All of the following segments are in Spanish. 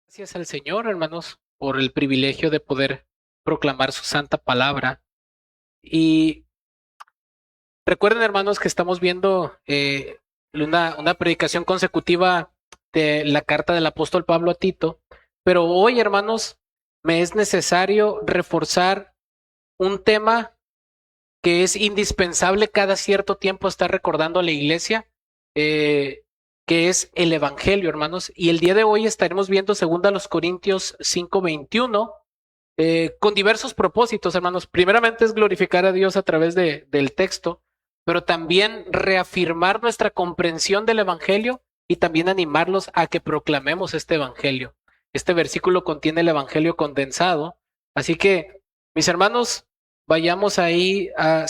Gracias al Señor, hermanos, por el privilegio de poder proclamar su santa palabra. Y recuerden, hermanos, que estamos viendo una predicación consecutiva de la carta del apóstol Pablo a Tito. Pero hoy, hermanos, me es necesario reforzar un tema que es indispensable cada cierto tiempo estar recordando a la iglesia, que es el Evangelio, hermanos. Y el día de hoy estaremos viendo 2 Corintios 5:21, con diversos propósitos, hermanos. Primeramente es glorificar a Dios a través del texto, pero también reafirmar nuestra comprensión del Evangelio y también animarlos a que proclamemos este Evangelio. Este versículo contiene el Evangelio condensado, así que, mis hermanos, vayamos ahí a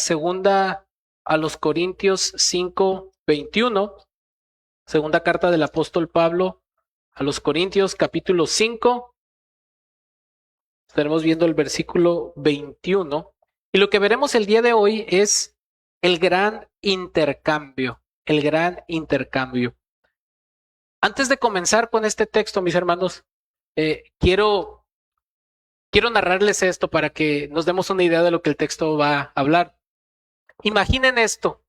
los Corintios 5:21, segunda carta del apóstol Pablo a los Corintios, capítulo 5. Estaremos viendo el versículo 21. Y lo que veremos el día de hoy es el gran intercambio. El gran intercambio. Antes de comenzar con este texto, mis hermanos, quiero narrarles esto para que nos demos una idea de lo que el texto va a hablar. Imaginen esto.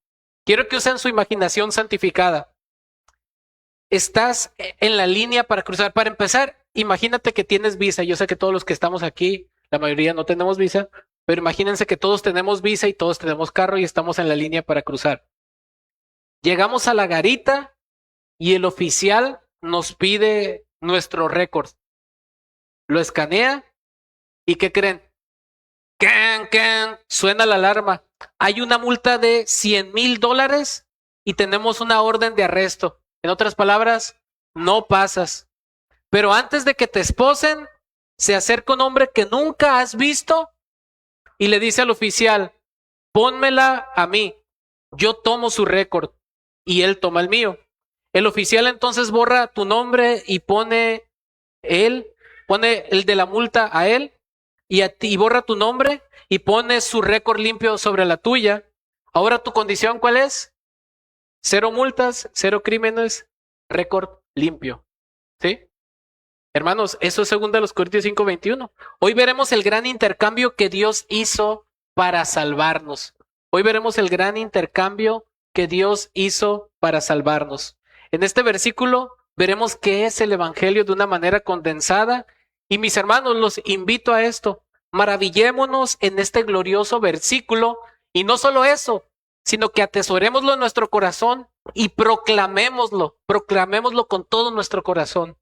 Quiero que usen su imaginación santificada. Estás en la línea para cruzar. Para empezar, imagínate que tienes visa. Yo sé que todos los que estamos aquí, la mayoría no tenemos visa, pero imagínense que todos tenemos visa y todos tenemos carro y estamos en la línea para cruzar. Llegamos a la garita y el oficial nos pide nuestro récord. Lo escanea y ¿qué creen? ¡Can, can! Suena la alarma. Hay una multa de $100,000 y tenemos una orden de arresto. En otras palabras, no pasas. Pero antes de que te esposen, se acerca un hombre que nunca has visto y le dice al oficial: pónmela a mí, yo tomo su récord y él toma el mío. El oficial entonces borra tu nombre y pone el de la multa a él y a ti, y borra tu nombre y pone su récord limpio sobre la tuya. Ahora tu condición, ¿cuál es? 0 multas, 0 crímenes, récord limpio. ¿Sí? Hermanos, eso es 2 Corintios 5:21. Hoy veremos el gran intercambio que Dios hizo para salvarnos. Hoy veremos el gran intercambio que Dios hizo para salvarnos. En este versículo veremos qué es el Evangelio de una manera condensada. Y mis hermanos, los invito a esto. Maravillémonos en este glorioso versículo. Y no solo eso, sino que atesorémoslo en nuestro corazón y proclamémoslo con todo nuestro corazón.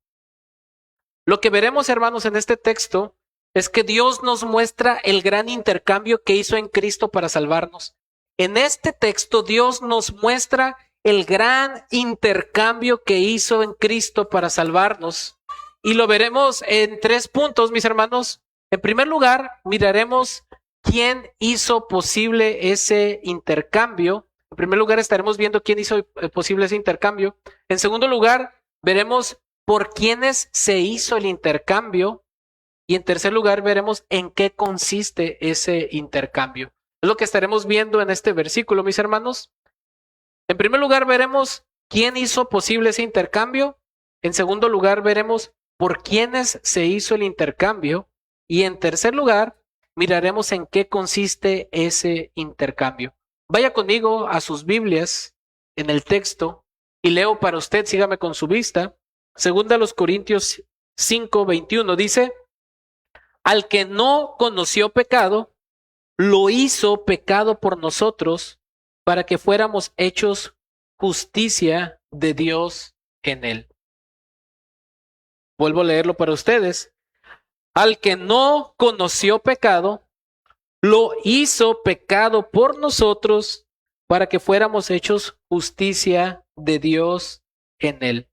Lo que veremos, hermanos, en este texto es que Dios nos muestra el gran intercambio que hizo en Cristo para salvarnos. En este texto Dios nos muestra el gran intercambio que hizo en Cristo para salvarnos. Y lo veremos en 3 puntos, mis hermanos. En primer lugar, miraremos quién hizo posible ese intercambio. En primer lugar, estaremos viendo quién hizo posible ese intercambio. En segundo lugar, veremos por quiénes se hizo el intercambio. Y en tercer lugar, veremos en qué consiste ese intercambio. Es lo que estaremos viendo en este versículo, mis hermanos. En primer lugar, veremos quién hizo posible ese intercambio. En segundo lugar, veremos por quiénes se hizo el intercambio. Y en tercer lugar, miraremos en qué consiste ese intercambio. Vaya conmigo a sus Biblias en el texto y leo para usted, sígame con su vista. 2 Corintios 5:21 dice: al que no conoció pecado, lo hizo pecado por nosotros para que fuéramos hechos justicia de Dios en él. Vuelvo a leerlo para ustedes. Al que no conoció pecado, lo hizo pecado por nosotros para que fuéramos hechos justicia de Dios en él.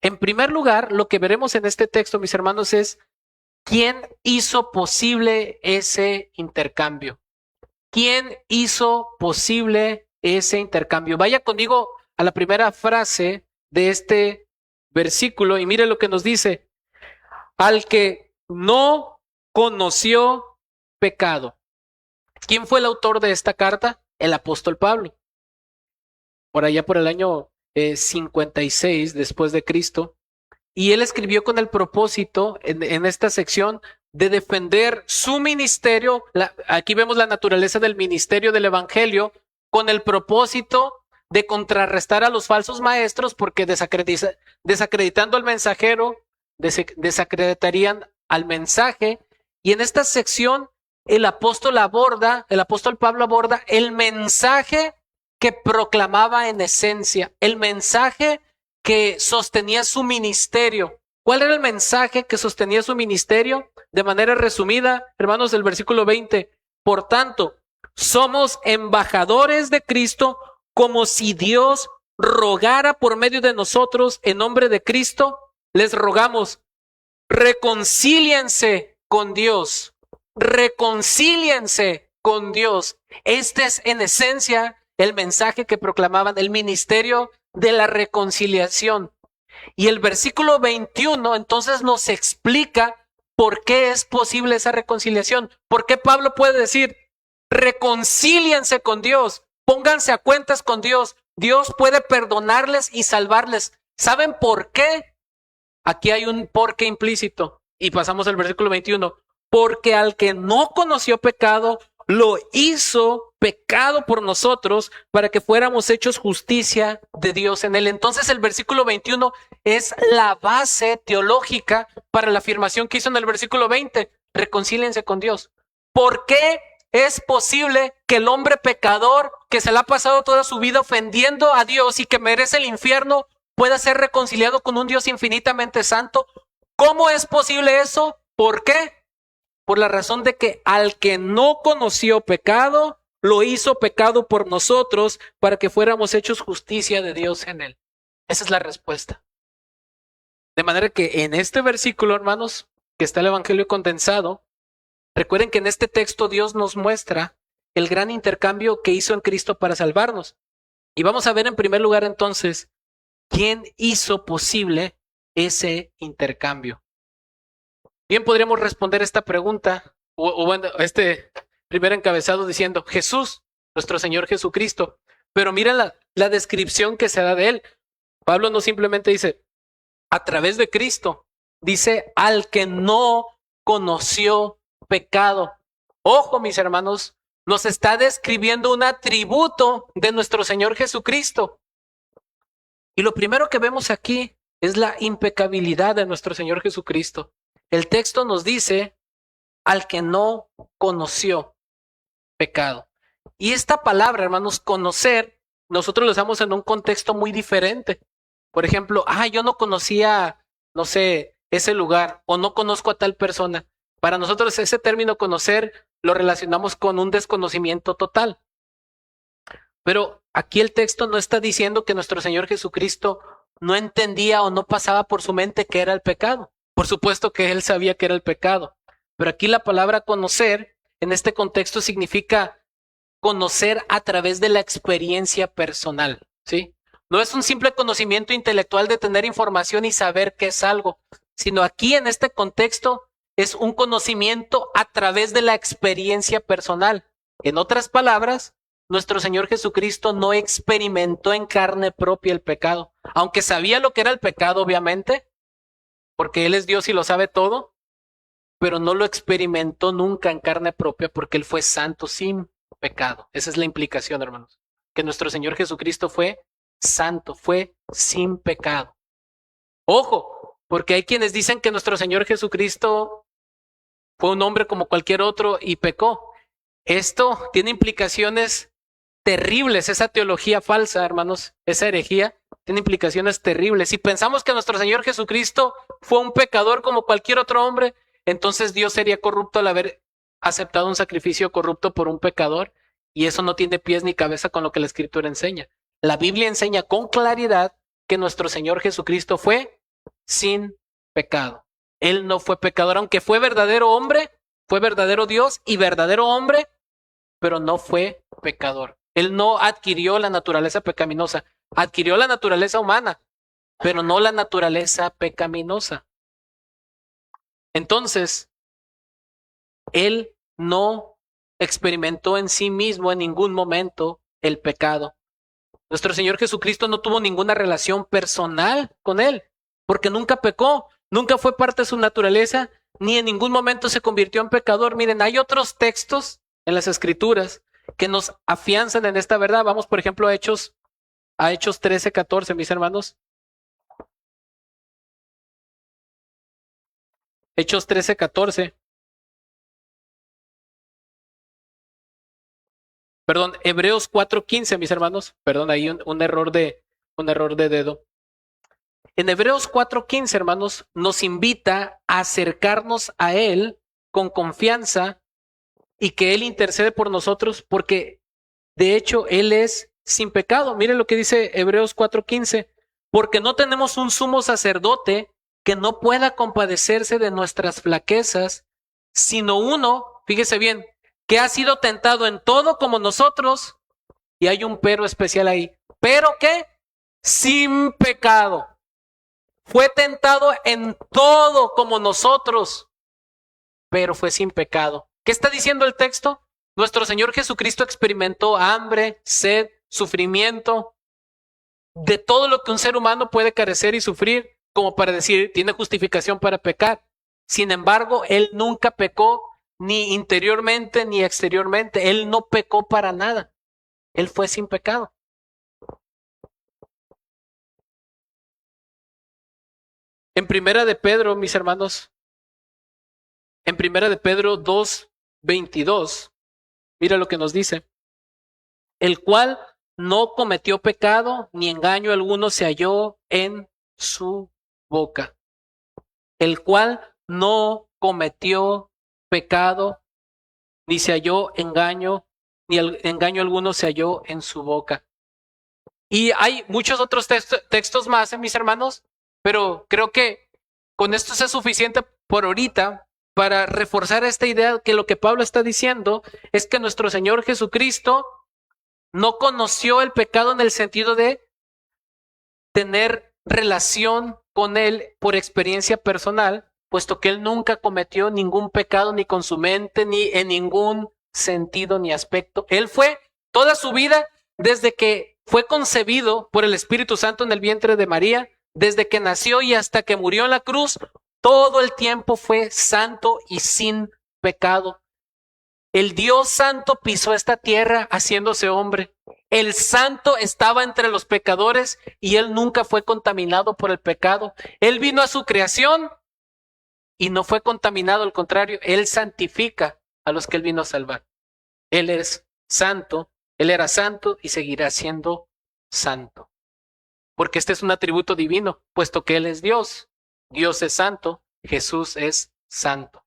En primer lugar, lo que veremos en este texto, mis hermanos, es quién hizo posible ese intercambio. ¿Quién hizo posible ese intercambio? Vaya conmigo a la primera frase de este versículo y mire lo que nos dice: al que no conoció pecado. ¿Quién fue el autor de esta carta? El apóstol Pablo. Por allá por el año 56 después de Cristo. y él escribió con el propósito en esta sección de defender su ministerio. Aquí vemos la naturaleza del ministerio del evangelio con el propósito de contrarrestar a los falsos maestros, porque desacreditando al mensajero, desacreditarían al mensaje. Y en esta sección el apóstol Pablo aborda el mensaje que proclamaba en esencia, el mensaje que sostenía su ministerio. ¿Cuál era el mensaje que sostenía su ministerio? De manera resumida, hermanos, del versículo 20. Por tanto, somos embajadores de Cristo, como si Dios rogara por medio de nosotros en nombre de Cristo. Les rogamos, reconcíliense con Dios. Reconcíliense con Dios. Este es en esencia el mensaje que proclamaban, el ministerio de la reconciliación. Y el versículo 21 entonces nos explica por qué es posible esa reconciliación. ¿Por qué Pablo puede decir, reconcíliense con Dios, pónganse a cuentas con Dios? Dios puede perdonarles y salvarles. ¿Saben por qué? Aquí hay un por qué implícito. Y pasamos al versículo 21. Porque al que no conoció pecado, lo hizo pecado por nosotros para que fuéramos hechos justicia de Dios en él. Entonces el versículo 21 es la base teológica para la afirmación que hizo en el versículo 20. Reconcíliense con Dios. ¿Por qué es posible que el hombre pecador que se le ha pasado toda su vida ofendiendo a Dios y que merece el infierno pueda ser reconciliado con un Dios infinitamente santo? ¿Cómo es posible eso? ¿Por qué? Por la razón de que al que no conoció pecado, lo hizo pecado por nosotros para que fuéramos hechos justicia de Dios en él. Esa es la respuesta. De manera que en este versículo, hermanos, que está el evangelio condensado, recuerden que en este texto Dios nos muestra el gran intercambio que hizo en Cristo para salvarnos. Y vamos a ver en primer lugar entonces, ¿quién hizo posible ese intercambio? Bien, podríamos responder esta pregunta, o bueno, este primer encabezado diciendo, Jesús, nuestro Señor Jesucristo. Pero miren la descripción que se da de él. Pablo no simplemente dice, a través de Cristo, dice, al que no conoció pecado. Ojo, mis hermanos, nos está describiendo un atributo de nuestro Señor Jesucristo. Y lo primero que vemos aquí es la impecabilidad de nuestro Señor Jesucristo. El texto nos dice, al que no conoció pecado. Y esta palabra, hermanos, conocer, nosotros lo usamos en un contexto muy diferente. Por ejemplo, yo no conocía, no sé, ese lugar, o no conozco a tal persona. Para nosotros ese término conocer lo relacionamos con un desconocimiento total. Pero aquí el texto no está diciendo que nuestro Señor Jesucristo no entendía o no pasaba por su mente qué era el pecado. Por supuesto que él sabía que era el pecado, pero aquí la palabra conocer en este contexto significa conocer a través de la experiencia personal, ¿sí? No es un simple conocimiento intelectual de tener información y saber qué es algo, sino aquí en este contexto es un conocimiento a través de la experiencia personal. En otras palabras, nuestro Señor Jesucristo no experimentó en carne propia el pecado, aunque sabía lo que era el pecado, obviamente, porque Él es Dios y lo sabe todo, pero no lo experimentó nunca en carne propia porque Él fue santo sin pecado. Esa es la implicación, hermanos, que nuestro Señor Jesucristo fue santo, fue sin pecado. Ojo, porque hay quienes dicen que nuestro Señor Jesucristo fue un hombre como cualquier otro y pecó. Esto tiene implicaciones terribles, esa teología falsa, hermanos, esa herejía tiene implicaciones terribles. Si pensamos que nuestro Señor Jesucristo fue un pecador como cualquier otro hombre, entonces Dios sería corrupto al haber aceptado un sacrificio corrupto por un pecador, y eso no tiene pies ni cabeza con lo que la Escritura enseña. La Biblia enseña con claridad que nuestro Señor Jesucristo fue sin pecado. Él no fue pecador, aunque fue verdadero hombre, fue verdadero Dios y verdadero hombre, pero no fue pecador. Él no adquirió la naturaleza pecaminosa, adquirió la naturaleza humana, pero no la naturaleza pecaminosa. Entonces, Él no experimentó en sí mismo en ningún momento el pecado. Nuestro Señor Jesucristo no tuvo ninguna relación personal con Él. porque nunca pecó, nunca fue parte de su naturaleza, ni en ningún momento se convirtió en pecador. Miren, hay otros textos en las Escrituras que nos afianzan en esta verdad. Vamos, por ejemplo, a Hechos 13:14, mis hermanos. Hechos 13:14. Perdón, Hebreos 4:15, mis hermanos. Perdón, ahí un error de dedo. En Hebreos 4:15, hermanos, nos invita a acercarnos a Él con confianza y que Él intercede por nosotros porque, de hecho, Él es sin pecado. Miren lo que dice Hebreos 4:15. Porque no tenemos un sumo sacerdote que no pueda compadecerse de nuestras flaquezas, sino uno, fíjese bien, que ha sido tentado en todo como nosotros, y hay un pero especial ahí, pero que sin pecado. Fue tentado en todo como nosotros, pero fue sin pecado. ¿Qué está diciendo el texto? Nuestro Señor Jesucristo experimentó hambre, sed, sufrimiento, de todo lo que un ser humano puede carecer y sufrir, como para decir, tiene justificación para pecar. Sin embargo, Él nunca pecó, ni interiormente ni exteriormente. Él no pecó para nada. Él fue sin pecado. En Primera de Pedro, mis hermanos, en Primera de Pedro 2:22, mira lo que nos dice. El cual no cometió pecado, ni engaño alguno se halló en su boca. El cual no cometió pecado, ni se halló engaño, ni engaño alguno se halló en su boca. Y hay muchos otros textos más, mis hermanos, pero creo que con esto es suficiente por ahorita para reforzar esta idea que lo que Pablo está diciendo es que nuestro Señor Jesucristo no conoció el pecado en el sentido de tener relación con Él por experiencia personal, puesto que Él nunca cometió ningún pecado ni con su mente, ni en ningún sentido ni aspecto. Él fue toda su vida desde que fue concebido por el Espíritu Santo en el vientre de María, desde que nació y hasta que murió en la cruz, todo el tiempo fue santo y sin pecado. El Dios santo pisó esta tierra haciéndose hombre. El santo estaba entre los pecadores y él nunca fue contaminado por el pecado. Él vino a su creación y no fue contaminado, al contrario, él santifica a los que él vino a salvar. Él es santo, él era santo y seguirá siendo santo. Porque este es un atributo divino, puesto que él es Dios. Dios es santo, Jesús es santo.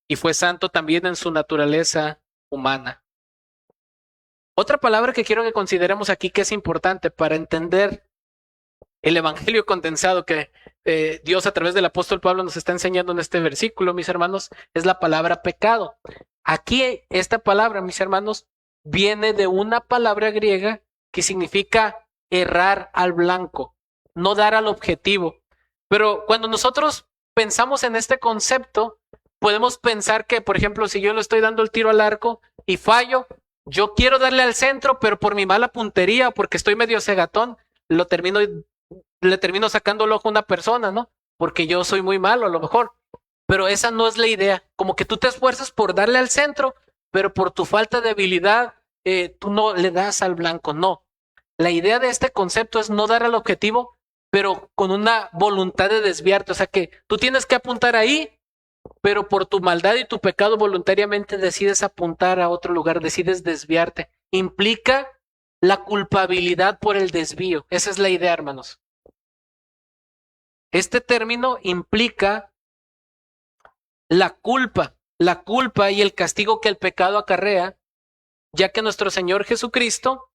Y fue santo también en su naturaleza humana. Otra palabra que quiero que consideremos aquí que es importante para entender el evangelio condensado que Dios a través del apóstol Pablo nos está enseñando en este versículo, mis hermanos, es la palabra pecado. Aquí esta palabra, mis hermanos, viene de una palabra griega que significa errar al blanco, no dar al objetivo. Pero cuando nosotros pensamos en este concepto, podemos pensar que, por ejemplo, si yo le estoy dando el tiro al arco y fallo, yo quiero darle al centro, pero por mi mala puntería o porque estoy medio cegatón, le termino sacando el ojo a una persona, ¿no? Porque yo soy muy malo a lo mejor. Pero esa no es la idea. Como que tú te esfuerzas por darle al centro, pero por tu falta de habilidad, tú no le das al blanco, no. La idea de este concepto es no dar al objetivo, pero con una voluntad de desviarte. O sea que tú tienes que apuntar ahí, pero por tu maldad y tu pecado voluntariamente decides apuntar a otro lugar, decides desviarte. Implica la culpabilidad por el desvío. Esa es la idea, hermanos. Este término implica la culpa y el castigo que el pecado acarrea, ya que nuestro Señor Jesucristo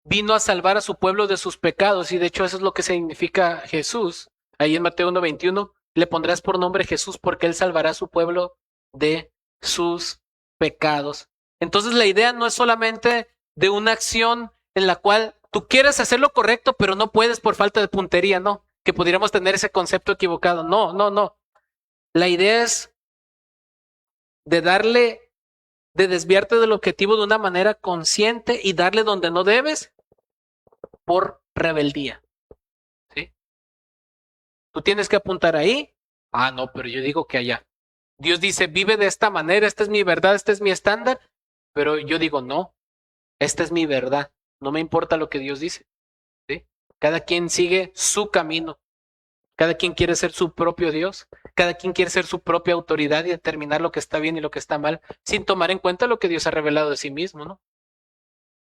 vino a salvar a su pueblo de sus pecados, y de hecho eso es lo que significa Jesús. Ahí en Mateo 1:21, le pondrás por nombre Jesús porque él salvará a su pueblo de sus pecados. Entonces la idea no es solamente de una acción en la cual tú quieres hacer lo correcto, pero no puedes por falta de puntería, no, que pudiéramos tener ese concepto equivocado. No. La idea es de desviarte del objetivo de una manera consciente y darle donde no debes por rebeldía. ¿Sí? Tú tienes que apuntar ahí. Ah, no, pero yo digo que allá. Dios dice, vive de esta manera, esta es mi verdad, este es mi estándar. Pero yo digo, no, esta es mi verdad. No me importa lo que Dios dice. ¿Sí? Cada quien sigue su camino. Cada quien quiere ser su propio Dios. Cada quien quiere ser su propia autoridad y determinar lo que está bien y lo que está mal, sin tomar en cuenta lo que Dios ha revelado de sí mismo, ¿no?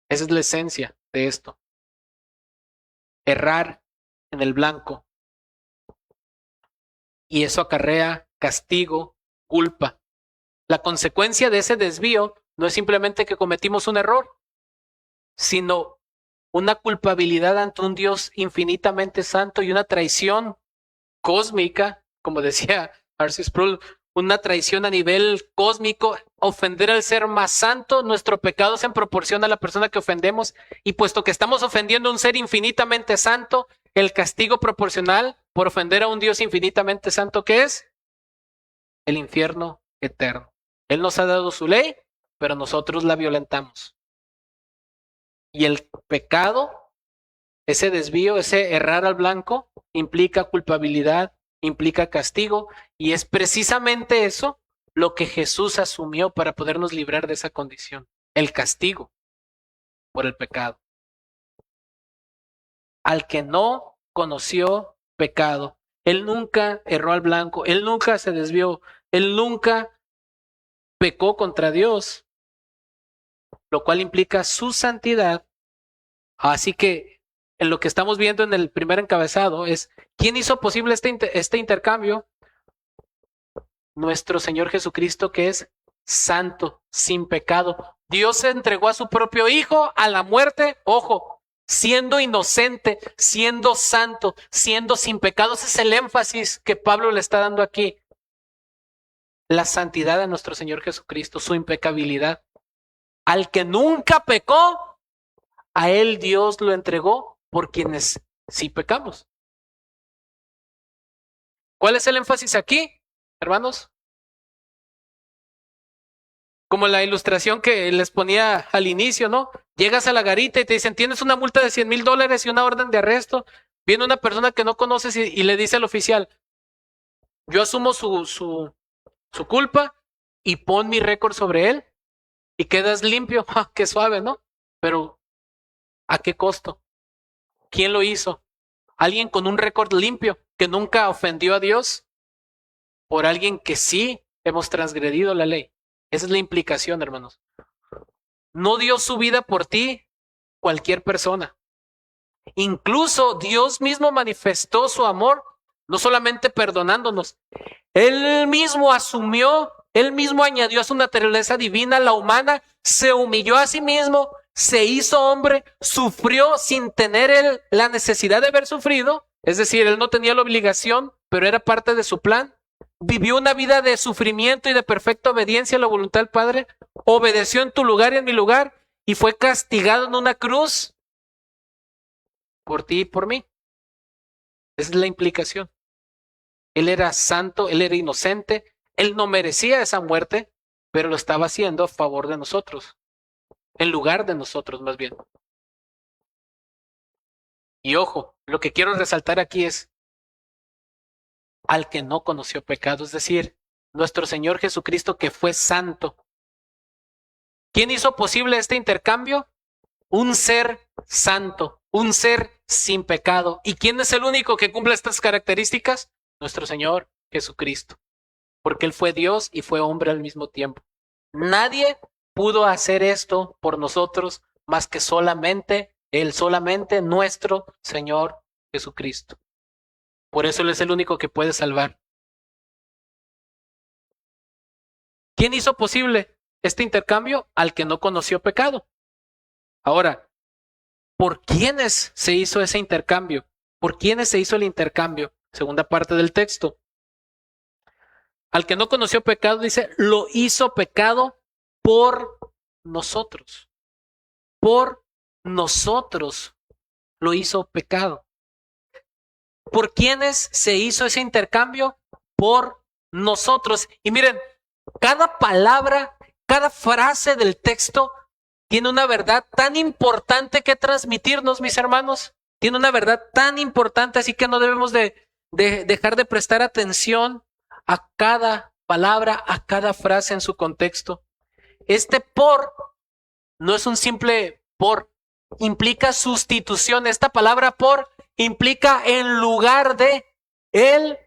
Esa es la esencia de esto. Errar en el blanco. Y eso acarrea castigo, culpa. La consecuencia de ese desvío no es simplemente que cometimos un error, sino una culpabilidad ante un Dios infinitamente santo y una traición cósmica, como decía R.C. Sproul, una traición a nivel cósmico, ofender al ser más santo, nuestro pecado es en proporción a la persona que ofendemos, y puesto que estamos ofendiendo a un ser infinitamente santo, el castigo proporcional por ofender a un Dios infinitamente santo, ¿qué es? El infierno eterno. Él nos ha dado su ley, pero nosotros la violentamos. Y el pecado, ese desvío, ese errar al blanco, implica culpabilidad, implica castigo, y es precisamente eso lo que Jesús asumió para podernos librar de esa condición, el castigo por el pecado. Al que no conoció pecado, él nunca erró al blanco, él nunca se desvió, él nunca pecó contra Dios, lo cual implica su santidad. Así que en lo que estamos viendo en el primer encabezado es, ¿quién hizo posible este intercambio? Nuestro Señor Jesucristo, que es santo, sin pecado. Dios se entregó a su propio Hijo a la muerte, ojo, siendo inocente, siendo santo, siendo sin pecado. Ese es el énfasis que Pablo le está dando aquí. La santidad de nuestro Señor Jesucristo, su impecabilidad. Al que nunca pecó, a él Dios lo entregó por quienes sí pecamos. ¿Cuál es el énfasis aquí, hermanos? Como la ilustración que les ponía al inicio, ¿no? Llegas a la garita y te dicen, tienes una multa de $100,000 y una orden de arresto. Viene una persona que no conoces y le dice al oficial, yo asumo su culpa y pon mi récord sobre él y quedas limpio. Qué suave, ¿no? Pero ¿a qué costo? ¿Quién lo hizo? ¿Alguien con un récord limpio que nunca ofendió a Dios? ¿Por alguien que sí hemos transgredido la ley? Esa es la implicación, hermanos. No dio su vida por ti cualquier persona. Incluso Dios mismo manifestó su amor, no solamente perdonándonos. Él mismo asumió, él mismo añadió a su naturaleza divina, la humana, se humilló a sí mismo, se hizo hombre, sufrió sin tener él la necesidad de haber sufrido. Es decir, él no tenía la obligación, pero era parte de su plan. Vivió una vida de sufrimiento y de perfecta obediencia a la voluntad del Padre. Obedeció en tu lugar y en mi lugar y fue castigado en una cruz por ti y por mí. Esa es la implicación. Él era santo, él era inocente, él no merecía esa muerte, pero lo estaba haciendo a favor de nosotros, en lugar de nosotros más bien. Y ojo, lo que quiero resaltar aquí es al que no conoció pecado, es decir, nuestro Señor Jesucristo que fue santo. ¿Quién hizo posible este intercambio? Un ser santo, un ser sin pecado. ¿Y quién es el único que cumple estas características? Nuestro Señor Jesucristo. Porque Él fue Dios y fue hombre al mismo tiempo. Nadie pudo hacer esto por nosotros más que solamente Él, solamente nuestro Señor Jesucristo. Por eso Él es el único que puede salvar. ¿Quién hizo posible este intercambio? Al que no conoció pecado. Ahora, ¿por quiénes se hizo ese intercambio? ¿Por quiénes se hizo el intercambio? Segunda parte del texto. Al que no conoció pecado, dice, lo hizo pecado por nosotros. Por nosotros lo hizo pecado. ¿Por quiénes se hizo ese intercambio? Por nosotros. Y miren, cada palabra, cada frase del texto tiene una verdad tan importante que transmitirnos, mis hermanos. Tiene una verdad tan importante, así que no debemos de de dejar de prestar atención a cada palabra, a cada frase en su contexto. Este por no es un simple por, implica sustitución. Esta palabra por implica en lugar de. Él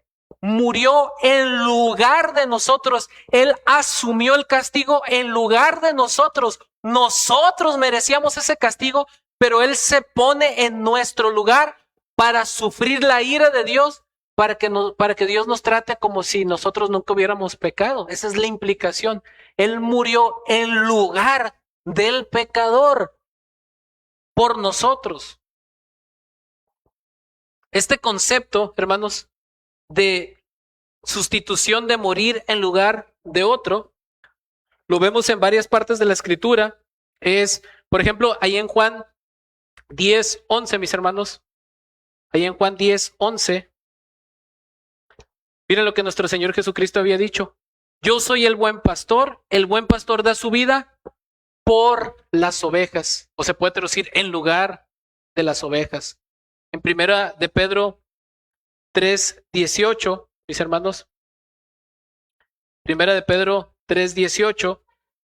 murió en lugar de nosotros. Él asumió el castigo en lugar de nosotros. Nosotros merecíamos ese castigo, pero Él se pone en nuestro lugar para sufrir la ira de Dios, para que Dios nos trate como si nosotros nunca hubiéramos pecado. Esa es la implicación. Él murió en lugar del pecador por nosotros. Este concepto, hermanos, de sustitución, de morir en lugar de otro, lo vemos en varias partes de la Escritura. Es, por ejemplo, ahí en Juan 10:11, mis hermanos. Ahí en Juan 10:11. Miren lo que nuestro Señor Jesucristo había dicho. Yo soy el buen pastor da su vida por las ovejas. O se puede traducir en lugar de las ovejas. En primera de Pedro 3:18, mis hermanos. Primera de Pedro 3:18.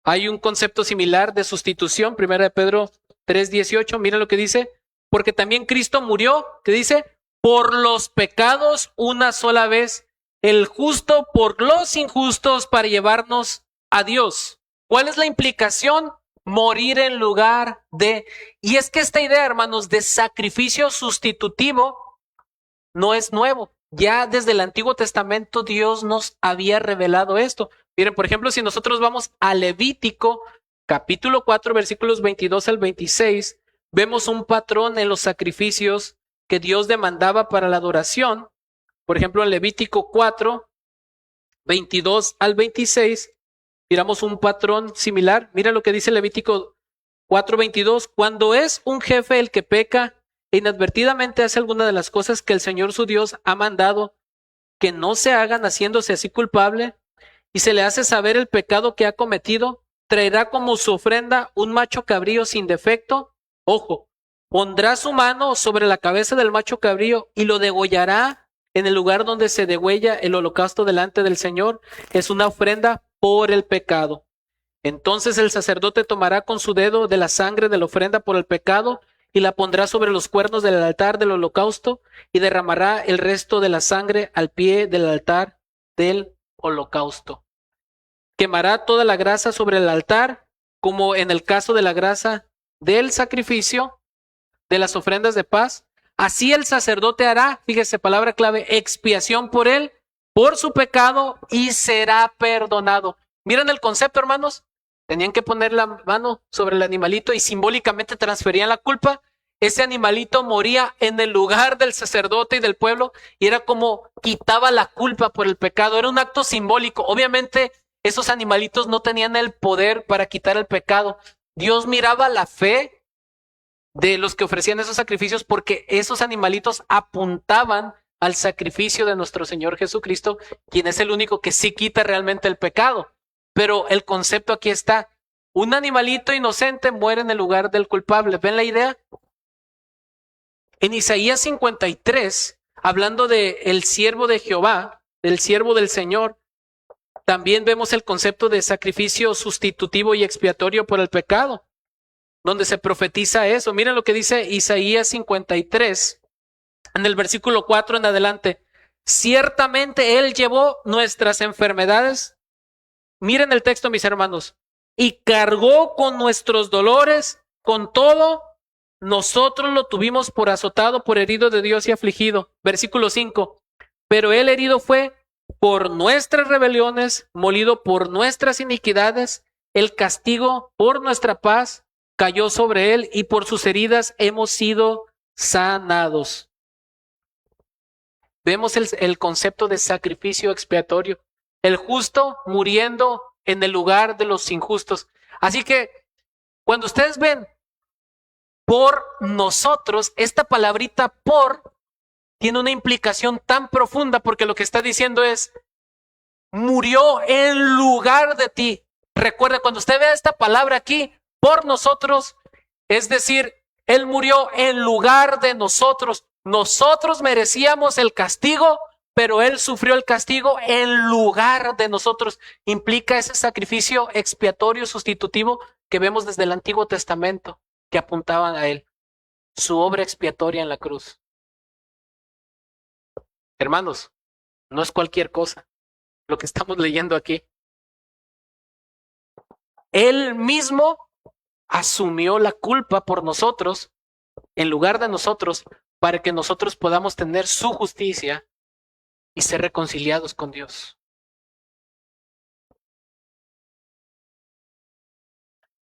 Hay un concepto similar de sustitución. Primera de Pedro 3:18. Miren lo que dice. Porque también Cristo murió, ¿qué dice? Por los pecados una sola vez. El justo por los injustos para llevarnos a Dios. ¿Cuál es la implicación? Morir en lugar de. Y es que esta idea, hermanos, de sacrificio sustitutivo no es nuevo. Ya desde el Antiguo Testamento Dios nos había revelado esto. Miren, por ejemplo, si nosotros vamos a Levítico, capítulo 4, versículos 22 al 26, vemos un patrón en los sacrificios que Dios demandaba para la adoración. Por ejemplo, en Levítico 4, 22 al 26, miramos un patrón similar. Mira lo que dice Levítico 4, 22. Cuando es un jefe el que peca e inadvertidamente hace alguna de las cosas que el Señor su Dios ha mandado que no se hagan, haciéndose así culpable, y se le hace saber el pecado que ha cometido, traerá como su ofrenda un macho cabrío sin defecto. Ojo, pondrá su mano sobre la cabeza del macho cabrío y lo degollará en el lugar donde se degüella el holocausto delante del Señor. Es una ofrenda por el pecado. Entonces el sacerdote tomará con su dedo de la sangre de la ofrenda por el pecado y la pondrá sobre los cuernos del altar del holocausto y derramará el resto de la sangre al pie del altar del holocausto. Quemará toda la grasa sobre el altar, como en el caso de la grasa del sacrificio, de las ofrendas de paz. Así el sacerdote hará, fíjese, palabra clave, expiación por él, por su pecado, y será perdonado. Miren el concepto, hermanos. Tenían que poner la mano sobre el animalito y simbólicamente transferían la culpa. Ese animalito moría en el lugar del sacerdote y del pueblo y era como quitaba la culpa por el pecado. Era un acto simbólico. Obviamente esos animalitos no tenían el poder para quitar el pecado. Dios miraba la fe de los que ofrecían esos sacrificios porque esos animalitos apuntaban al sacrificio de nuestro Señor Jesucristo, quien es el único que sí quita realmente el pecado. Pero el concepto aquí está. Un animalito inocente muere en el lugar del culpable. ¿Ven la idea? En Isaías 53, hablando de el siervo de Jehová, del siervo del Señor, también vemos el concepto de sacrificio sustitutivo y expiatorio por el pecado, donde se profetiza eso. Miren lo que dice Isaías 53, en el versículo 4 en adelante. Ciertamente Él llevó nuestras enfermedades. Miren el texto, mis hermanos. Y cargó con nuestros dolores, con todo, nosotros lo tuvimos por azotado, por herido de Dios y afligido. Versículo 5. Pero Él herido fue por nuestras rebeliones, molido por nuestras iniquidades. El castigo por nuestra paz cayó sobre Él y por sus heridas hemos sido sanados. Vemos el concepto de sacrificio expiatorio. El justo muriendo en el lugar de los injustos. Así que cuando ustedes ven por nosotros, esta palabrita por tiene una implicación tan profunda porque lo que está diciendo es murió en lugar de ti. Recuerda, cuando usted vea esta palabra aquí, por nosotros, es decir, Él murió en lugar de nosotros. Nosotros merecíamos el castigo, pero Él sufrió el castigo en lugar de nosotros. Implica ese sacrificio expiatorio sustitutivo que vemos desde el Antiguo Testamento, que apuntaban a Él, su obra expiatoria en la cruz. Hermanos, no es cualquier cosa lo que estamos leyendo aquí. Él mismo asumió la culpa por nosotros, en lugar de nosotros, para que nosotros podamos tener su justicia y ser reconciliados con Dios.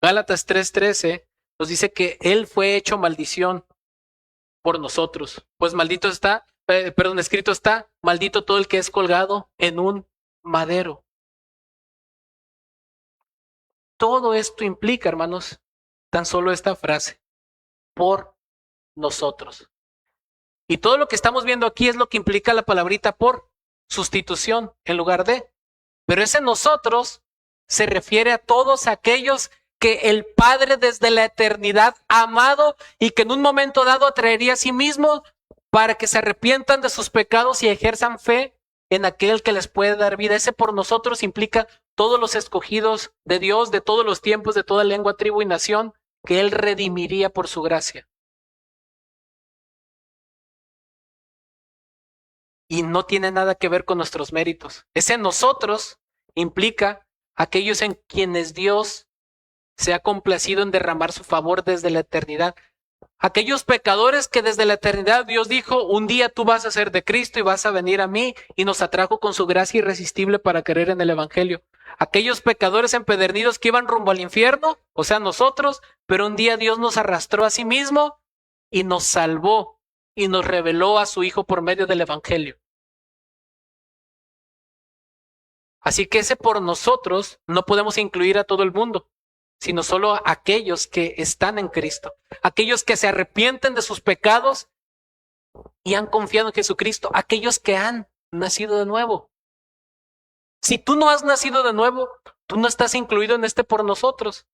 Gálatas 3:13 nos dice que Él fue hecho maldición por nosotros. Pues maldito está, escrito está, maldito todo el que es colgado en un madero. Todo esto implica, hermanos, tan solo esta frase, por nosotros. Y todo lo que estamos viendo aquí es lo que implica la palabrita por, sustitución en lugar de. Pero ese nosotros se refiere a todos aquellos que el Padre desde la eternidad ha amado y que en un momento dado atraería a sí mismo para que se arrepientan de sus pecados y ejerzan fe en aquel que les puede dar vida. Ese por nosotros implica todos los escogidos de Dios, de todos los tiempos, de toda lengua, tribu y nación, que Él redimiría por su gracia. Y no tiene nada que ver con nuestros méritos. Ese nosotros implica aquellos en quienes Dios se ha complacido en derramar su favor desde la eternidad. Aquellos pecadores que desde la eternidad Dios dijo, un día tú vas a ser de Cristo y vas a venir a mí, y nos atrajo con su gracia irresistible para creer en el Evangelio. Aquellos pecadores empedernidos que iban rumbo al infierno, o sea, nosotros, pero un día Dios nos arrastró a sí mismo y nos salvó y nos reveló a su Hijo por medio del Evangelio. Así que ese por nosotros no podemos incluir a todo el mundo, sino solo a aquellos que están en Cristo, aquellos que se arrepienten de sus pecados y han confiado en Jesucristo, aquellos que han nacido de nuevo. Si tú no has nacido de nuevo, tú no estás incluido en este por nosotros.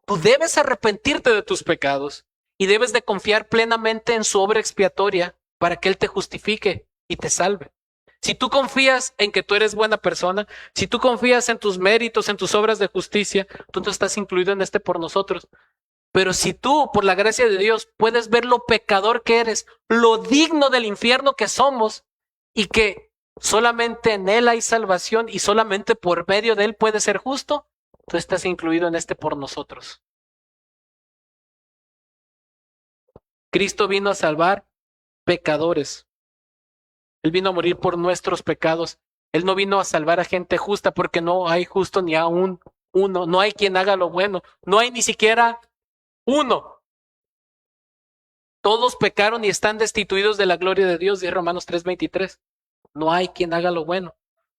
Tú debes arrepentirte de tus pecados y debes de confiar plenamente en su obra expiatoria para que Él te justifique y te salve. Si tú confías en que tú eres buena persona, si tú confías en tus méritos, en tus obras de justicia, tú no estás incluido en este por nosotros. Pero si tú, por la gracia de Dios, puedes ver lo pecador que eres, lo digno del infierno que somos, y que solamente en Él hay salvación y solamente por medio de Él puedes ser justo, tú estás incluido en este por nosotros. Cristo vino a salvar pecadores. Él vino a morir por nuestros pecados. Él no vino a salvar a gente justa porque no hay justo ni aún uno. No hay quien haga lo bueno. No hay ni siquiera uno. Todos pecaron y están destituidos de la gloria de Dios, dice Romanos 3:23. No hay quien haga lo bueno.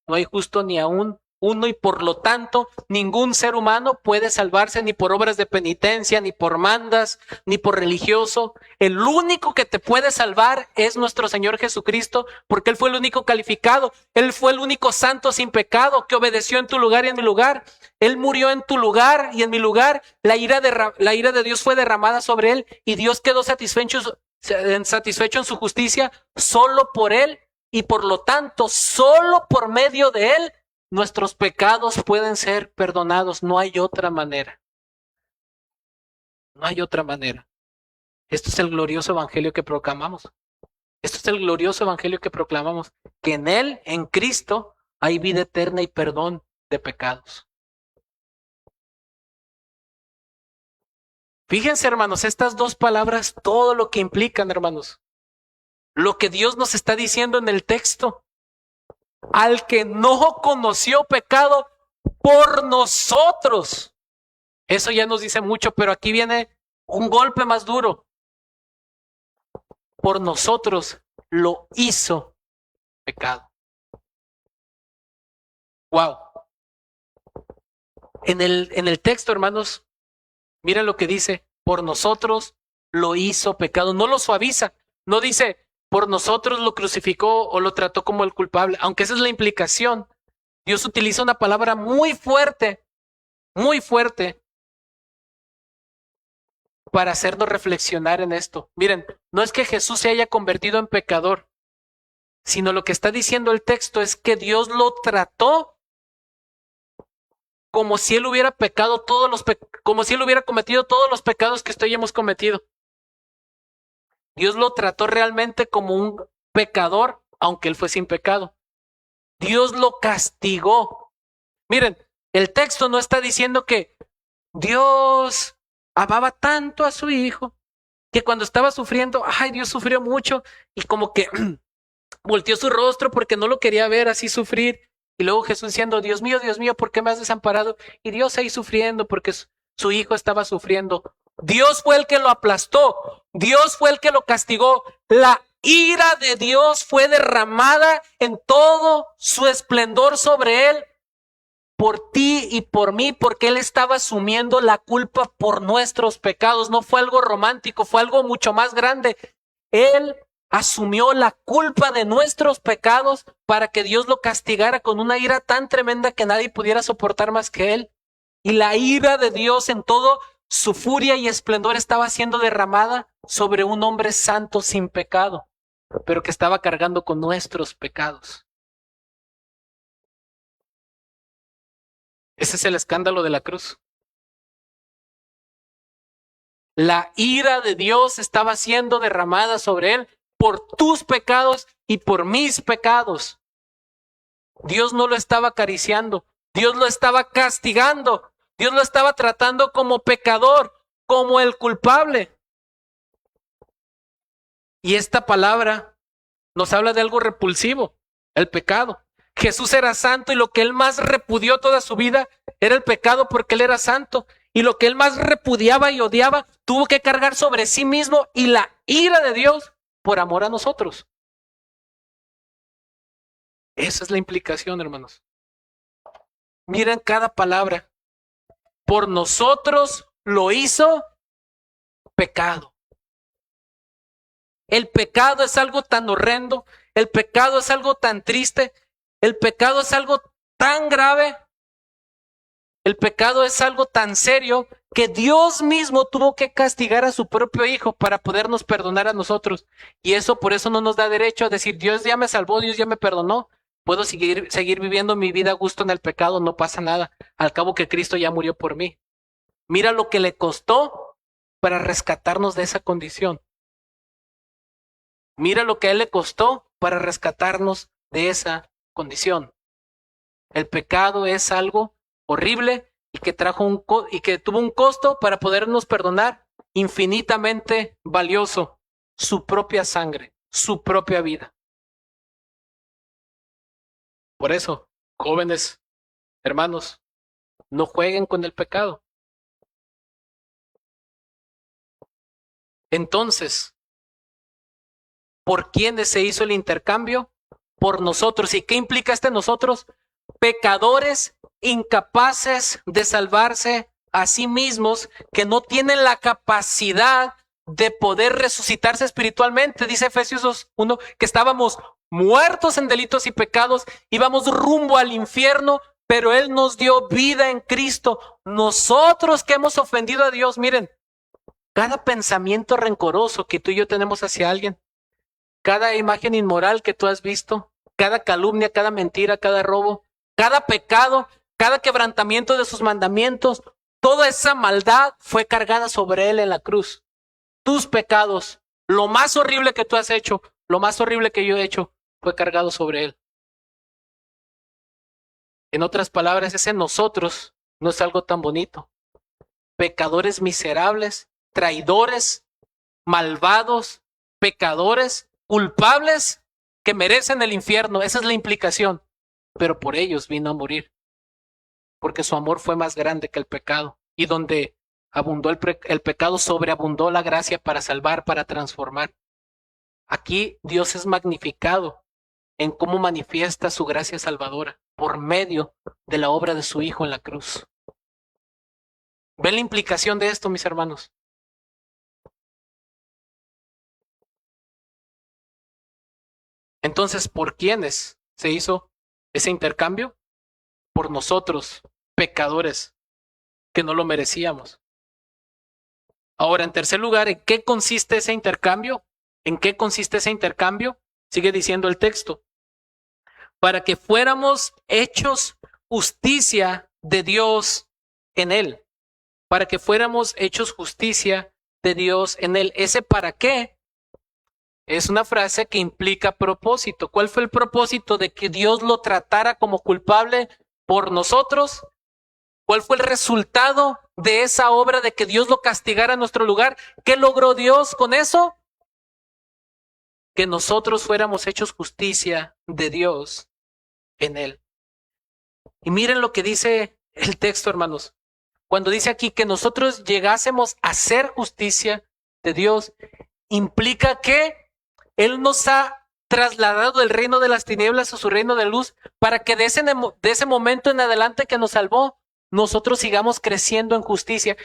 No hay justo ni aún uno, y por lo tanto ningún ser humano puede salvarse ni por obras de penitencia, ni por mandas, ni por religioso. El único que te puede salvar es nuestro Señor Jesucristo, porque Él fue el único calificado. Él fue el único santo sin pecado que obedeció en tu lugar y en mi lugar. Él murió en tu lugar y en mi lugar. La ira de Dios fue derramada sobre Él y Dios quedó satisfecho en su justicia solo por Él, y por lo tanto solo por medio de Él nuestros pecados pueden ser perdonados. No hay otra manera. No hay otra manera. Esto es el glorioso evangelio que proclamamos. Esto es el glorioso evangelio que proclamamos. Que en Él, en Cristo, hay vida eterna y perdón de pecados. Fíjense, hermanos, estas dos palabras, todo lo que implican, hermanos. Lo que Dios nos está diciendo en el texto. Al que no conoció pecado por nosotros. Eso ya nos dice mucho, pero aquí viene un golpe más duro. Por nosotros lo hizo pecado. Wow. En el texto, hermanos, miren lo que dice. Por nosotros lo hizo pecado. No lo suaviza. No dice, por nosotros lo crucificó o lo trató como el culpable. Aunque esa es la implicación. Dios utiliza una palabra muy fuerte para hacernos reflexionar en esto. Miren, no es que Jesús se haya convertido en pecador. sino lo que está diciendo el texto es que Dios lo trató como si él hubiera pecado como si él hubiera cometido todos los pecados que usted y yo hemos cometido. Dios lo trató realmente como un pecador, aunque él fue sin pecado. Dios lo castigó. Miren, el texto no está diciendo que Dios amaba tanto a su hijo que cuando estaba sufriendo, Dios sufrió mucho y como que volteó su rostro porque no lo quería ver así sufrir. Y luego Jesús diciendo, Dios mío, ¿por qué me has desamparado? Y Dios ahí sufriendo porque su hijo estaba sufriendo. Dios fue el que lo aplastó. Dios fue el que lo castigó. La ira de Dios fue derramada en todo su esplendor sobre él, por ti y por mí, porque él estaba asumiendo la culpa por nuestros pecados. No fue algo romántico, fue algo mucho más grande. Él asumió la culpa de nuestros pecados para que Dios lo castigara con una ira tan tremenda que nadie pudiera soportar más que él. Y la ira de Dios en todo su furia y esplendor estaba siendo derramada sobre un hombre santo sin pecado, pero que estaba cargando con nuestros pecados. Ese es el escándalo de la cruz. La ira de Dios estaba siendo derramada sobre él por tus pecados y por mis pecados. Dios no lo estaba acariciando, Dios lo estaba castigando, Dios lo estaba tratando como pecador, como el culpable. Y esta palabra nos habla de algo repulsivo, el pecado. Jesús era santo y lo que él más repudió toda su vida era el pecado porque él era santo. Y lo que él más repudiaba y odiaba tuvo que cargar sobre sí mismo y la ira de Dios por amor a nosotros. Esa es la implicación, hermanos. Miren cada palabra. Por nosotros lo hizo pecado. El pecado es algo tan horrendo, el pecado es algo tan triste, el pecado es algo tan grave, el pecado es algo tan serio que Dios mismo tuvo que castigar a su propio hijo para podernos perdonar a nosotros. Y eso por eso no nos da derecho a decir, Dios ya me salvó, Dios ya me perdonó, puedo seguir viviendo mi vida a gusto en el pecado, no pasa nada, al cabo que Cristo ya murió por mí. Mira lo que le costó para rescatarnos de esa condición. Mira lo que a él le costó para rescatarnos de esa condición. El pecado es algo horrible y que tuvo un costo para podernos perdonar infinitamente valioso, su propia sangre, su propia vida. Por eso, jóvenes, hermanos, no jueguen con el pecado. Entonces, ¿por quiénes se hizo el intercambio? Por nosotros. ¿Y qué implica nosotros? Pecadores incapaces de salvarse a sí mismos, que no tienen la capacidad de poder resucitarse espiritualmente. Dice Efesios 2:1 que estábamos muertos en delitos y pecados, íbamos rumbo al infierno, pero Él nos dio vida en Cristo. Nosotros que hemos ofendido a Dios, miren, cada pensamiento rencoroso que tú y yo tenemos hacia alguien, cada imagen inmoral que tú has visto, cada calumnia, cada mentira, cada robo, cada pecado, cada quebrantamiento de sus mandamientos, toda esa maldad fue cargada sobre él en la cruz. Tus pecados, lo más horrible que tú has hecho, lo más horrible que yo he hecho, fue cargado sobre él. En otras palabras, ese nosotros no es algo tan bonito. Pecadores miserables, traidores, malvados, pecadores, culpables que merecen el infierno. Esa es la implicación. Pero por ellos vino a morir. Porque su amor fue más grande que el pecado. Y donde abundó el pecado, sobreabundó la gracia para salvar, para transformar. Aquí Dios es magnificado en cómo manifiesta su gracia salvadora por medio de la obra de su Hijo en la cruz. ¿Ven la implicación de esto, mis hermanos? Entonces, ¿por quiénes se hizo ese intercambio? Por nosotros, pecadores, que no lo merecíamos. Ahora, en tercer lugar, ¿en qué consiste ese intercambio? ¿En qué consiste ese intercambio? Sigue diciendo el texto, para que fuéramos hechos justicia de Dios en él. Para que fuéramos hechos justicia de Dios en él. Ese para qué es una frase que implica propósito. ¿Cuál fue el propósito de que Dios lo tratara como culpable por nosotros? ¿Cuál fue el resultado de esa obra de que Dios lo castigara en nuestro lugar? ¿Qué logró Dios con eso? Que nosotros fuéramos hechos justicia de Dios en él. Y miren lo que dice el texto, hermanos. Cuando dice aquí que nosotros llegásemos a ser justicia de Dios, implica que Él nos ha trasladado del reino de las tinieblas a su reino de luz para que de ese momento en adelante que nos salvó, nosotros sigamos creciendo en justicia.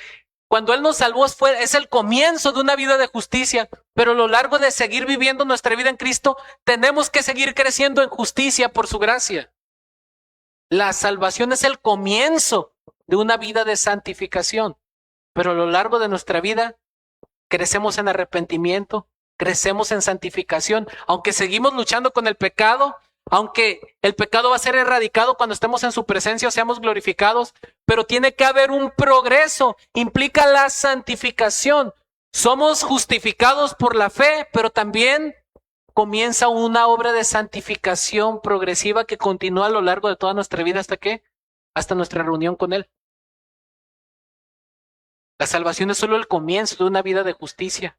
Cuando Él nos salvó es el comienzo de una vida de justicia, pero a lo largo de seguir viviendo nuestra vida en Cristo, tenemos que seguir creciendo en justicia por su gracia. La salvación es el comienzo de una vida de santificación, pero a lo largo de nuestra vida crecemos en arrepentimiento, crecemos en santificación, aunque seguimos luchando con el pecado, aunque el pecado va a ser erradicado cuando estemos en su presencia o seamos glorificados, pero tiene que haber un progreso, implica la santificación. Somos justificados por la fe, pero también comienza una obra de santificación progresiva que continúa a lo largo de toda nuestra vida. ¿Hasta qué? Hasta nuestra reunión con Él. La salvación es solo el comienzo de una vida de justicia.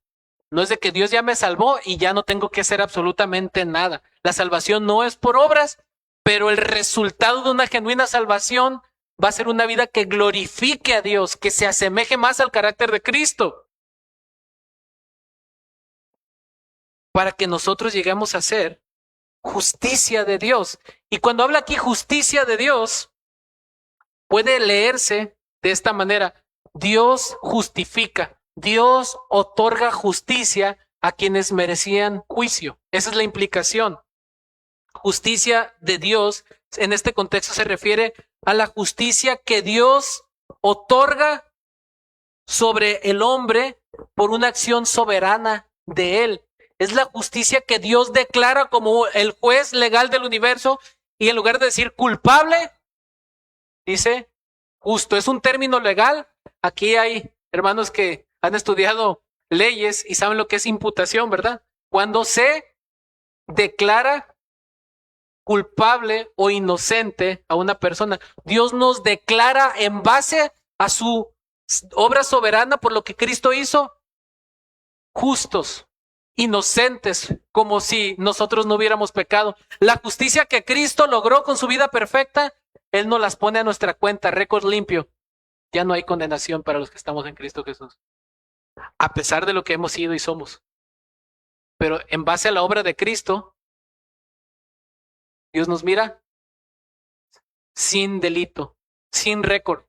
No es de que Dios ya me salvó y ya no tengo que hacer absolutamente nada. La salvación no es por obras, pero el resultado de una genuina salvación va a ser una vida que glorifique a Dios, que se asemeje más al carácter de Cristo, para que nosotros lleguemos a ser justicia de Dios. Y cuando habla aquí justicia de Dios, puede leerse de esta manera: Dios justifica, Dios otorga justicia a quienes merecían juicio. Esa es la implicación. Justicia de Dios, en este contexto se refiere a la justicia que Dios otorga sobre el hombre por una acción soberana de Él. Es la justicia que Dios declara como el juez legal del universo, y en lugar de decir culpable, dice justo. Es un término legal. Aquí hay hermanos que han estudiado leyes y saben lo que es imputación, ¿verdad? Cuando se declara culpable o inocente a una persona, Dios nos declara en base a su obra soberana por lo que Cristo hizo, justos, inocentes, como si nosotros no hubiéramos pecado. La justicia que Cristo logró con su vida perfecta, Él nos las pone a nuestra cuenta, récord limpio. Ya no hay condenación para los que estamos en Cristo Jesús, a pesar de lo que hemos sido y somos. Pero en base a la obra de Cristo, Dios nos mira sin delito, sin récord.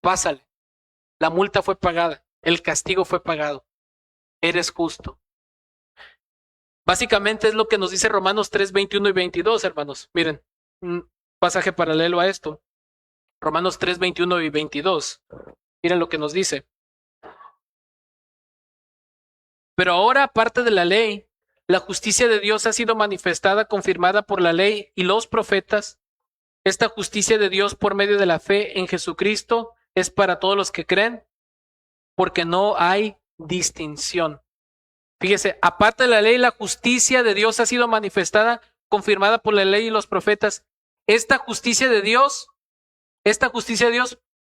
Pásale. La multa fue pagada, el castigo fue pagado. Eres justo. Básicamente es lo que nos dice Romanos 3, 21 y 22, hermanos. Miren, un pasaje paralelo a esto. Romanos 3, 21 y 22. Miren lo que nos dice. Pero ahora, aparte de la ley, la justicia de Dios ha sido manifestada, confirmada por la ley y los profetas. Esta justicia de Dios por medio de la fe en Jesucristo es para todos los que creen, porque no hay distinción. Fíjese, aparte de la ley, la justicia de Dios ha sido manifestada, confirmada por la ley y los profetas. Esta justicia de Dios,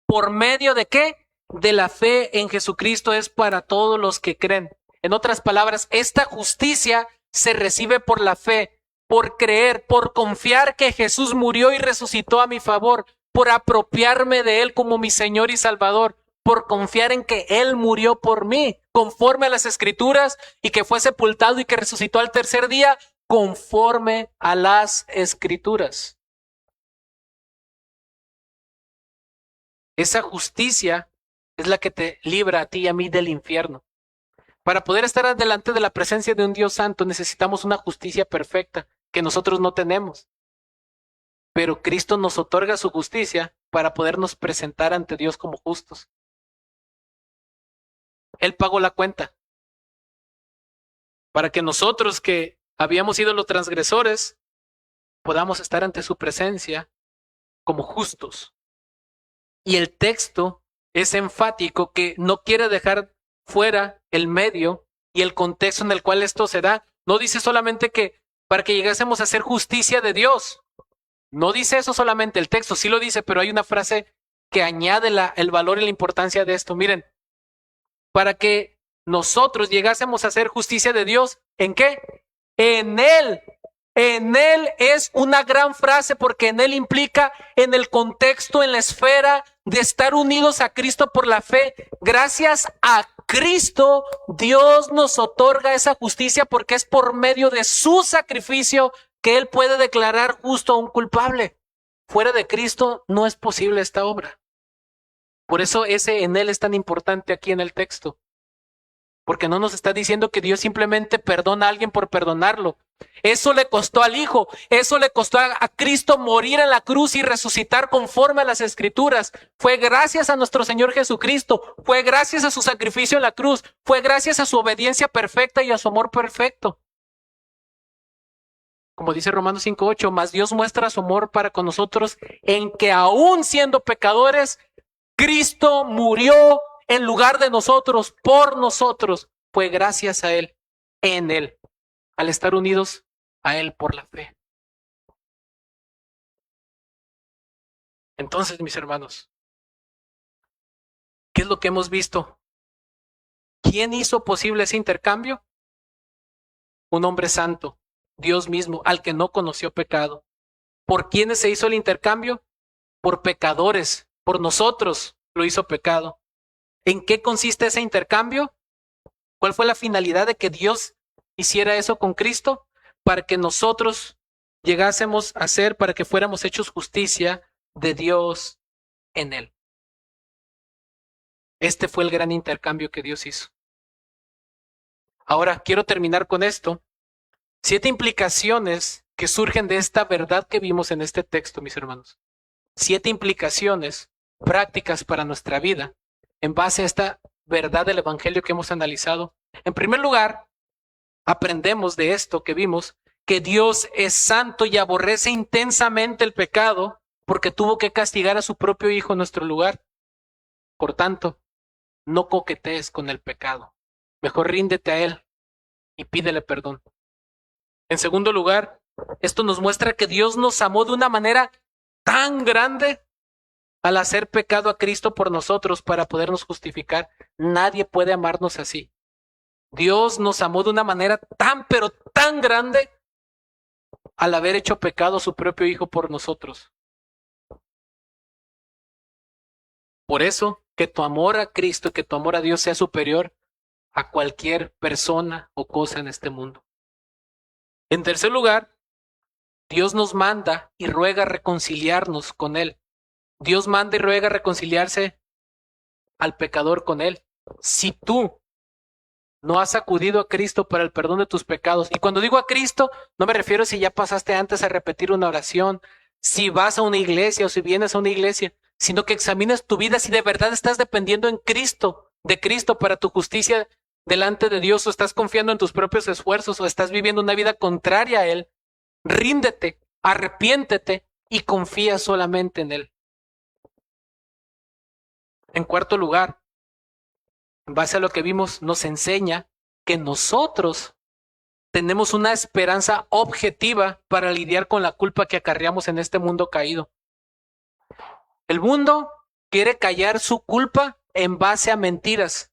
¿por medio de qué? De la fe en Jesucristo es para todos los que creen. En otras palabras, esta justicia se recibe por la fe, por creer, por confiar que Jesús murió y resucitó a mi favor, por apropiarme de Él como mi Señor y Salvador, por confiar en que Él murió por mí, conforme a las Escrituras, y que fue sepultado y que resucitó al tercer día, conforme a las Escrituras. Esa justicia es la que te libra a ti y a mí del infierno. Para poder estar delante de la presencia de un Dios santo necesitamos una justicia perfecta que nosotros no tenemos. Pero Cristo nos otorga su justicia para podernos presentar ante Dios como justos. Él pagó la cuenta para que nosotros que habíamos sido los transgresores, podamos estar ante su presencia como justos. Y el texto es enfático que no quiere dejar fuera el medio y el contexto en el cual esto se da. No dice solamente que para que llegásemos a hacer justicia de Dios. No dice eso solamente el texto, sí lo dice, pero hay una frase que añade el valor y la importancia de esto. Miren, para que nosotros llegásemos a hacer justicia de Dios, ¿en qué? En Él. En Él es una gran frase porque en Él implica en el contexto, en la esfera de estar unidos a Cristo por la fe. Gracias a Cristo, Dios nos otorga esa justicia porque es por medio de su sacrificio que Él puede declarar justo a un culpable. Fuera de Cristo no es posible esta obra. Por eso ese en Él es tan importante aquí en el texto. Porque no nos está diciendo que Dios simplemente perdona a alguien por perdonarlo. Eso le costó al Hijo, eso le costó a Cristo morir en la cruz y resucitar conforme a las Escrituras. Fue gracias a nuestro Señor Jesucristo, fue gracias a su sacrificio en la cruz, fue gracias a su obediencia perfecta y a su amor perfecto. Como dice Romanos 5:8, mas Dios muestra su amor para con nosotros en que aún siendo pecadores, Cristo murió en lugar de nosotros, por nosotros. Fue gracias a Él, en Él, al estar unidos a Él por la fe. Entonces, mis hermanos, ¿qué es lo que hemos visto? ¿Quién hizo posible ese intercambio? Un hombre santo, Dios mismo, al que no conoció pecado. ¿Por quiénes se hizo el intercambio? Por pecadores, por nosotros lo hizo pecado. ¿En qué consiste ese intercambio? ¿Cuál fue la finalidad de que Dios hiciera eso con Cristo? Para que nosotros llegásemos a ser, para que fuéramos hechos justicia de Dios en Él. Este fue el gran intercambio que Dios hizo. Ahora, quiero terminar con esto. 7 implicaciones que surgen de esta verdad que vimos en este texto, mis hermanos. 7 implicaciones prácticas para nuestra vida en base a esta verdad del Evangelio que hemos analizado. En primer lugar, aprendemos de esto que vimos, que Dios es santo y aborrece intensamente el pecado porque tuvo que castigar a su propio Hijo en nuestro lugar. Por tanto, no coquetees con el pecado. Mejor ríndete a Él y pídele perdón. En segundo lugar, esto nos muestra que Dios nos amó de una manera tan grande al hacer pecado a Cristo por nosotros para podernos justificar. Nadie puede amarnos así. Dios nos amó de una manera tan, pero tan grande al haber hecho pecado a su propio Hijo por nosotros. Por eso, que tu amor a Cristo, que tu amor a Dios sea superior a cualquier persona o cosa en este mundo. En tercer lugar, Dios nos manda y ruega reconciliarnos con Él. Dios manda y ruega reconciliarse al pecador con Él. Si tú no has acudido a Cristo para el perdón de tus pecados, y cuando digo a Cristo, no me refiero si ya pasaste antes a repetir una oración, si vas a una iglesia o si vienes a una iglesia, sino que examines tu vida si de verdad estás dependiendo en Cristo, de Cristo para tu justicia delante de Dios, o estás confiando en tus propios esfuerzos, o estás viviendo una vida contraria a Él. Ríndete, arrepiéntete y confía solamente en Él. En cuarto lugar, en base a lo que vimos, nos enseña que nosotros tenemos una esperanza objetiva para lidiar con la culpa que acarreamos en este mundo caído. El mundo quiere callar su culpa en base a mentiras.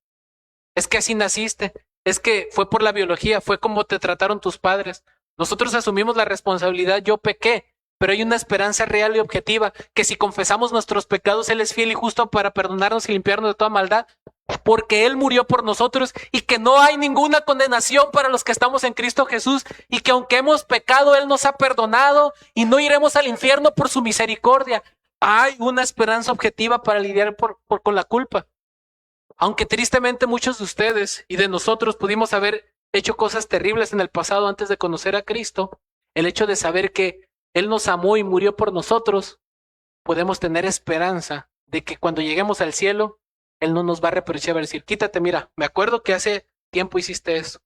Es que así naciste, es que fue por la biología, fue como te trataron tus padres. Nosotros asumimos la responsabilidad, yo pequé, pero hay una esperanza real y objetiva, que si confesamos nuestros pecados, Él es fiel y justo para perdonarnos y limpiarnos de toda maldad, porque Él murió por nosotros y que no hay ninguna condenación para los que estamos en Cristo Jesús y que aunque hemos pecado, Él nos ha perdonado y no iremos al infierno por su misericordia. Hay una esperanza objetiva para lidiar con la culpa. Aunque tristemente muchos de ustedes y de nosotros pudimos haber hecho cosas terribles en el pasado antes de conocer a Cristo, el hecho de saber que Él nos amó y murió por nosotros, podemos tener esperanza de que cuando lleguemos al cielo, Él no nos va a reprochar, va a decir, quítate, mira, me acuerdo que hace tiempo hiciste eso.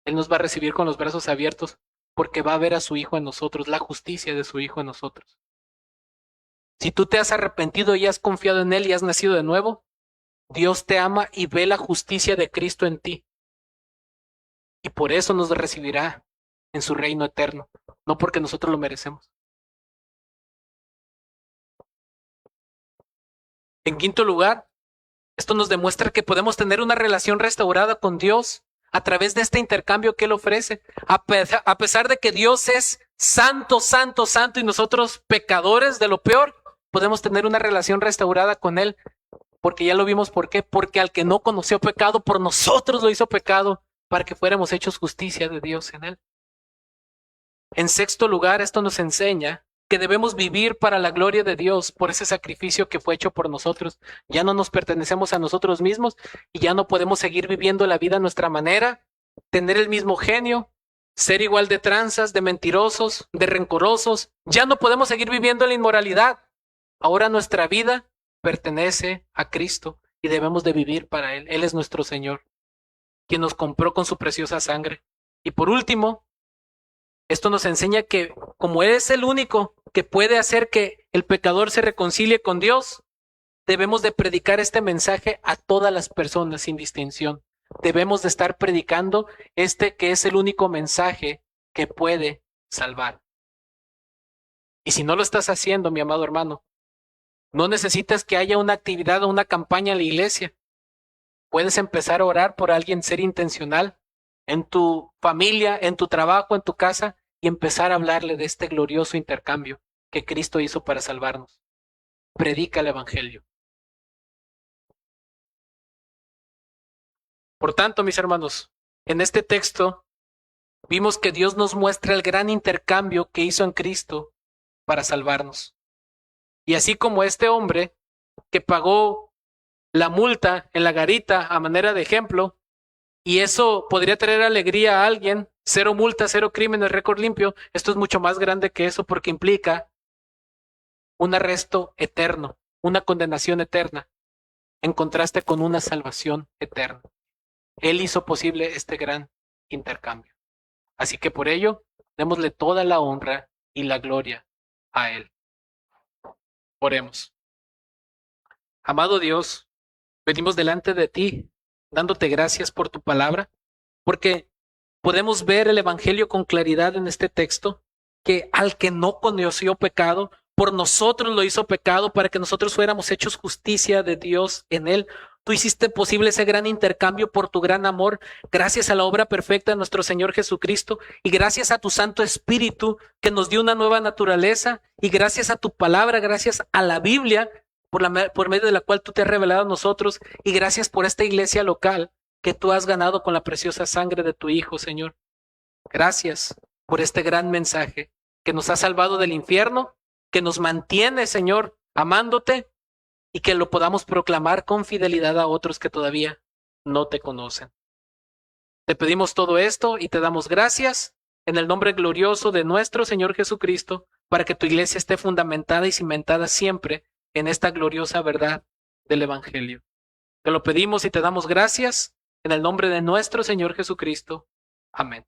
Él nos va a recibir con los brazos abiertos porque va a ver a su Hijo en nosotros, la justicia de su Hijo en nosotros. Si tú te has arrepentido y has confiado en Él y has nacido de nuevo, Dios te ama y ve la justicia de Cristo en ti. Y por eso nos recibirá en su reino eterno, no porque nosotros lo merecemos. En quinto lugar, esto nos demuestra que podemos tener una relación restaurada con Dios a través de este intercambio que Él ofrece. A pesar de que Dios es santo, santo, santo y nosotros pecadores de lo peor, podemos tener una relación restaurada con Él. Porque ya lo vimos, ¿por qué? Porque al que no conoció pecado, por nosotros lo hizo pecado, para que fuéramos hechos justicia de Dios en Él. En sexto lugar, esto nos enseña que debemos vivir para la gloria de Dios por ese sacrificio que fue hecho por nosotros. Ya no nos pertenecemos a nosotros mismos y ya no podemos seguir viviendo la vida a nuestra manera, tener el mismo genio, ser igual de tranzas, de mentirosos, de rencorosos. Ya no podemos seguir viviendo la inmoralidad. Ahora nuestra vida pertenece a Cristo y debemos de vivir para Él. Él es nuestro Señor, quien nos compró con su preciosa sangre. Y por último, esto nos enseña que como Él es el único que puede hacer que el pecador se reconcilie con Dios, debemos de predicar este mensaje a todas las personas sin distinción. Debemos de estar predicando este que es el único mensaje que puede salvar. Y si no lo estás haciendo, mi amado hermano, no necesitas que haya una actividad o una campaña en la iglesia. Puedes empezar a orar por alguien, ser intencional en tu familia, en tu trabajo, en tu casa y empezar a hablarle de este glorioso intercambio que Cristo hizo para salvarnos. Predica el evangelio. Por tanto, mis hermanos, en este texto vimos que Dios nos muestra el gran intercambio que hizo en Cristo para salvarnos. Y así como este hombre que pagó la multa en la garita a manera de ejemplo, y eso podría traer alegría a alguien, 0 multas, 0 crímenes, récord limpio, esto es mucho más grande que eso porque implica un arresto eterno, una condenación eterna, en contraste con una salvación eterna. Él hizo posible este gran intercambio. Así que por ello, démosle toda la honra y la gloria a Él. Oremos. Amado Dios, venimos delante de ti, dándote gracias por tu palabra, porque podemos ver el evangelio con claridad en este texto, que al que no conoció pecado, por nosotros lo hizo pecado para que nosotros fuéramos hechos justicia de Dios en él. Tú hiciste posible ese gran intercambio por tu gran amor, gracias a la obra perfecta de nuestro Señor Jesucristo y gracias a tu Santo Espíritu que nos dio una nueva naturaleza y gracias a tu palabra, gracias a la Biblia por medio de la cual tú te has revelado a nosotros y gracias por esta iglesia local que tú has ganado con la preciosa sangre de tu Hijo, Señor. Gracias por este gran mensaje que nos ha salvado del infierno, que nos mantiene, Señor, amándote y que lo podamos proclamar con fidelidad a otros que todavía no te conocen. Te pedimos todo esto y te damos gracias en el nombre glorioso de nuestro Señor Jesucristo para que tu iglesia esté fundamentada y cimentada siempre en esta gloriosa verdad del Evangelio. Te lo pedimos y te damos gracias en el nombre de nuestro Señor Jesucristo. Amén.